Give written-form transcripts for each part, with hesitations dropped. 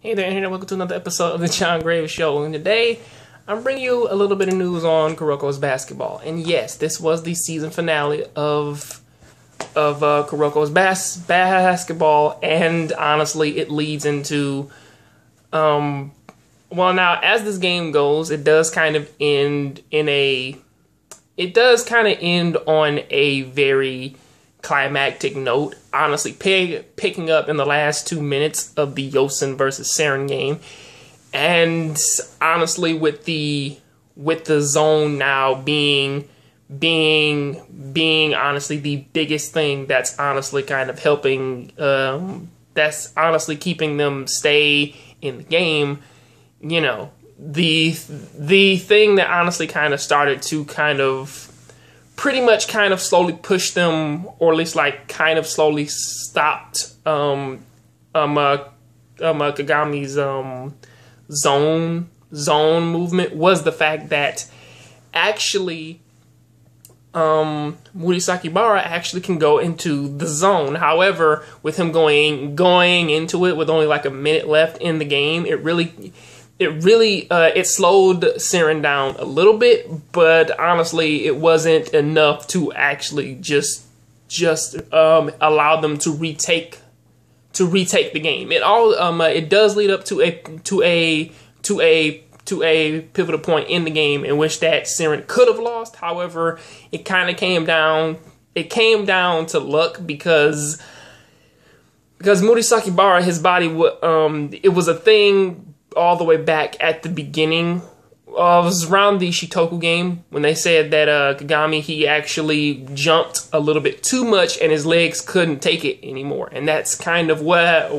Hey there, Internet. Welcome to another episode of the John Graves Show. And today, I'm bringing you a little bit of news on Kuroko's basketball. And yes, this was the season finale of Kuroko's basketball. And honestly, it leads into, well, now as this game goes, it does kind of end on a very climactic note, honestly picking up in the last 2 minutes of the Yosin versus Saren game. And honestly, with the zone now being honestly the biggest thing that's honestly kind of helping, that's honestly keeping them stay in the game, you know, the thing that honestly kind of started to kind of pretty much kind of slowly pushed them, or at least like kind of slowly stopped Kagami's zone movement, was the fact that actually Murasakibara actually can go into the zone. However, with him going into it with only like a minute left in the game, it slowed Saren down a little bit, but honestly, it wasn't enough to actually just allow them to retake the game. It does lead up to a pivotal point in the game in which that Saren could have lost. However, it kind of came down to luck because Murasakibara, his body, it was a thing all the way back at the beginning. It was around the Shitoku game when they said that Kagami, he actually jumped a little bit too much and his legs couldn't take it anymore. And that's kind of what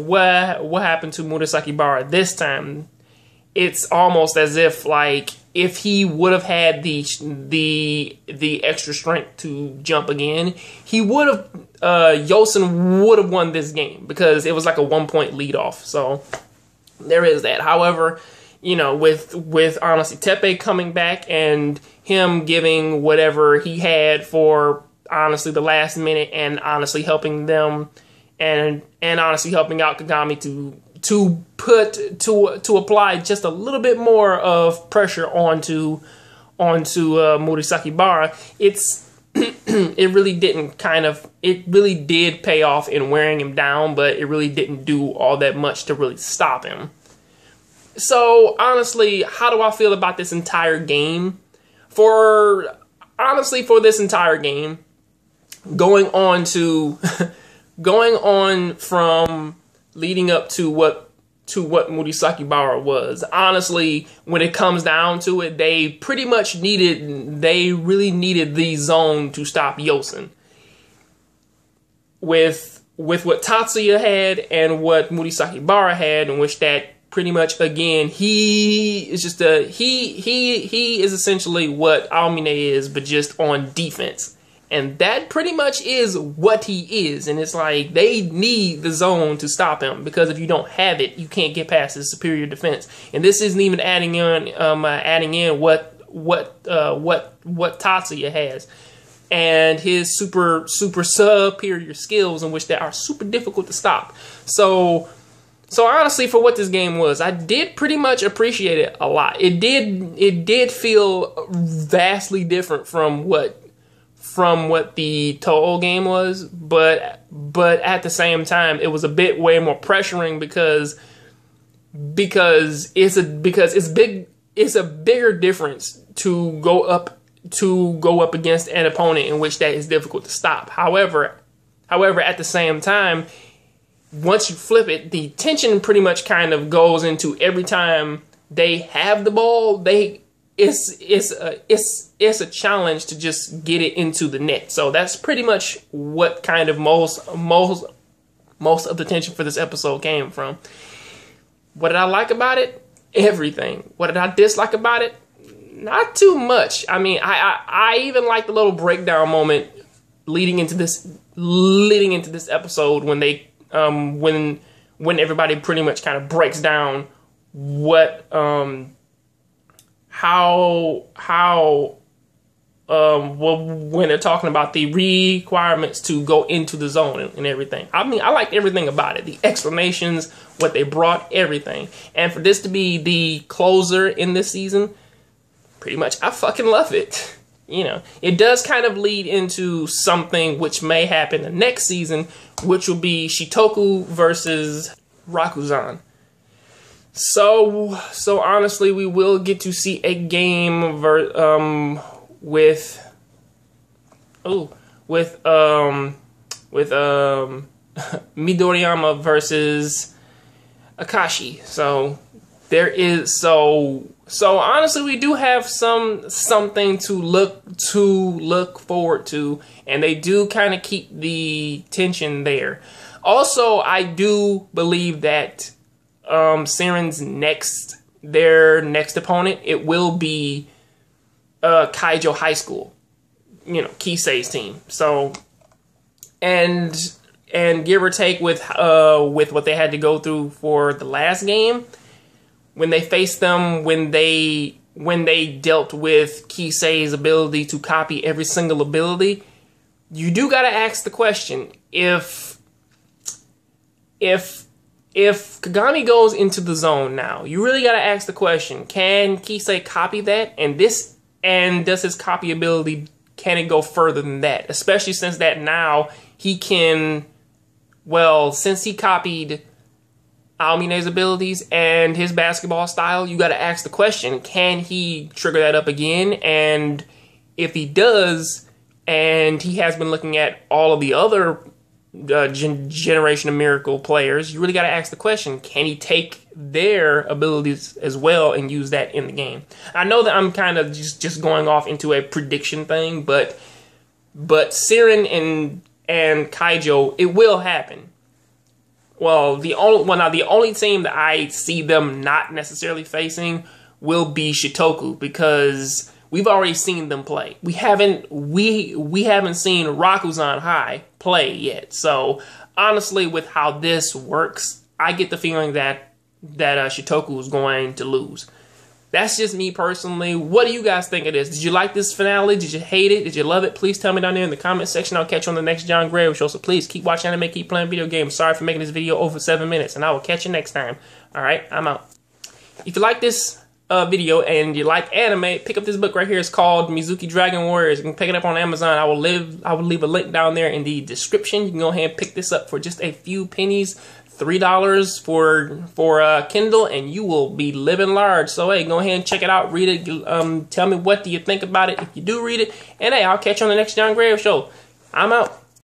happened to Murasakibara this time. It's almost as if, like, if he would have had the extra strength to jump again, he would have Yosin would have won this game because it was like a 1-point lead off. So there is that. However, you know, with honestly Tepe coming back and him giving whatever he had for honestly the last minute, and honestly helping them and honestly helping out Kagami to apply just a little bit more of pressure onto Murasakibara, it really did pay off in wearing him down, but it really didn't do all that much to really stop him. So honestly, how do I feel about this entire game? For this entire game, going on from leading up to what Murasakibara was. Honestly, when it comes down to it, they really needed the zone to stop Yosin. With what Tatsuya had and what Murasakibara had, in which that pretty much, again, he is essentially what Aomine is, but just on defense. And that pretty much is what he is. And it's like, they need the zone to stop him, because if you don't have it, you can't get past his superior defense. And this isn't even adding in what Tatsuya has, and his super superior skills, in which they are super difficult to stop. So honestly, for what this game was, I did pretty much appreciate it a lot. It did feel vastly different from what the Toho game was, but at the same time, it was a bit way more pressuring because it's a bigger difference to go up against an opponent in which that is difficult to stop. However, at the same time, once you flip it, the tension pretty much kind of goes into every time they have the ball, it's a challenge to just get it into the net. So that's pretty much what kind of most of the tension for this episode came from. What did I like about it? Everything. What did I dislike about it? Not too much. I mean, I even like the little breakdown moment leading into this episode when they when everybody pretty much kind of breaks down what how when they're talking about the requirements to go into the zone and everything. I mean, I liked everything about it. The explanations, what they brought, everything. And for this to be the closer in this season, pretty much, I fucking love it. You know, it does kind of lead into something which may happen the next season, which will be Shitoku versus Rakuzan. So honestly, we will get to see a game with Midoriyama versus Akashi. So there is so honestly, we do have something to look forward to, and they do kind of keep the tension there. Also, I do believe that Seren's next opponent, it will be Kaijo High School, you know, Kisei's team. So, and give or take with what they had to go through for the last game, when they faced them, when they dealt with Kisei's ability to copy every single ability, you do gotta ask the question, if Kagami goes into the zone now, you really gotta ask the question, can Kisei copy that? And does his copy ability, can it go further than that? Especially since that now he can, well, since he copied Aomine's abilities and his basketball style, you gotta ask the question, can he trigger that up again? And if he does, and he has been looking at all of the other Generation of Miracle players, you really got to ask the question, can he take their abilities as well and use that in the game? I know that I'm kind of just going off into a prediction thing, but Siren and Kaijo, it will happen. Well, the only team that I see them not necessarily facing will be Shitoku, because we've already seen them play. We haven't seen Rakuzan High play yet. So honestly, with how this works, I get the feeling that Shitoku is going to lose. That's just me personally. What do you guys think of this? Did you like this finale? Did you hate it? Did you love it? Please tell me down there in the comment section. I'll catch you on the next John Grave show. So please keep watching anime, keep playing video games. Sorry for making this video over 7 minutes, and I will catch you next time. All right, I'm out. If you like this video and you like anime, pick up this book right here. It's called Mizuki Dragon Warriors. You can pick it up on Amazon. I will leave a link down there in the description. You can go ahead and pick this up for just a few pennies. $3 for Kindle, and you will be living large. So hey, go ahead and check it out, read it. Tell me what do you think about it if you do read it. And hey, I'll catch you on the next John Grave show. I'm out.